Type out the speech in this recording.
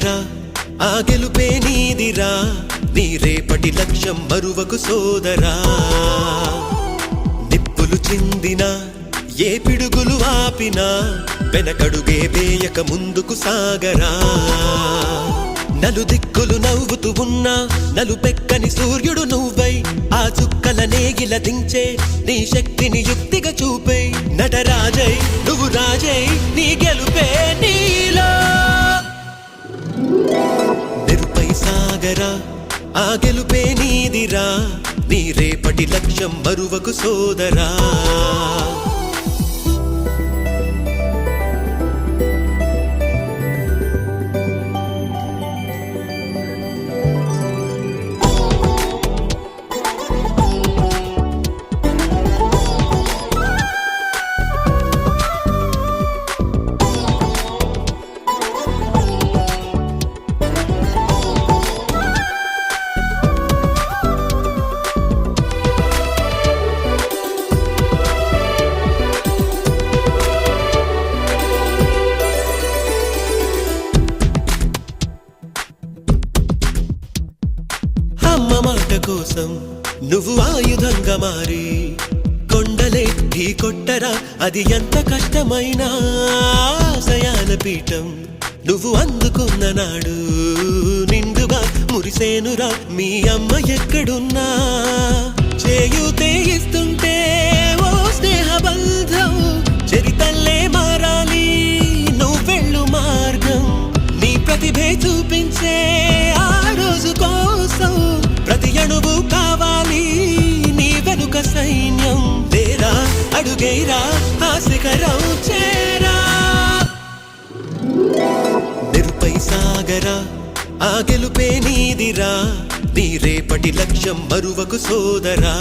సాగరా ఆ గెలుపే నీదిరా నీ రేపటి లక్ష్యం మరువకు సోదరా నిప్పులు చిందినా ఏ పిడుగులు ఆపినా వెనకడుగే వేయక ముందుకు సాగరా నలుదిక్కులు నవ్వుతూ ఉన్నా నలుపెక్కని సూర్యుడు నువ్వై ఆ చుక్కల నేగిల దించే నీ శక్తిని యుక్తిగా చూపే నటరాజై నువ్వు రాజై నీ గెలుపే నీలో నిరుపై సాగరా ఆ గెలుపే నీదిరా నీ రేపటి లక్ష్యం మరువకు సోదరా అమ్మ మాట కోసం నువ్వు ఆయుధంగా మారి కొండలే ఢీ కొట్టరా అది ఎంత కష్టమైనా ఆశయాల పీఠం నువ్వు అందుకున్న నాడు నిండుగా మురిసేనురా మీ అమ్మ ఎక్కడున్నా చేయూతే ఇస్తుంటే ఓ స్నేహ బంధం చరితల్లే మారాలి నువ్వెళ్ళు మార్గం నీ ప్రతిభే చూపించే ఆ రోజు కోసం ప్రతి అణువు కావాలి నీ వెనుక సైన్యం లేరా అడుగేరా ఆ శిఖరం చేరా నిరుపై సాగరా ఆ గెలుపే నీదిరా నీ రేపటి లక్ష్యం మరువకు సోదరా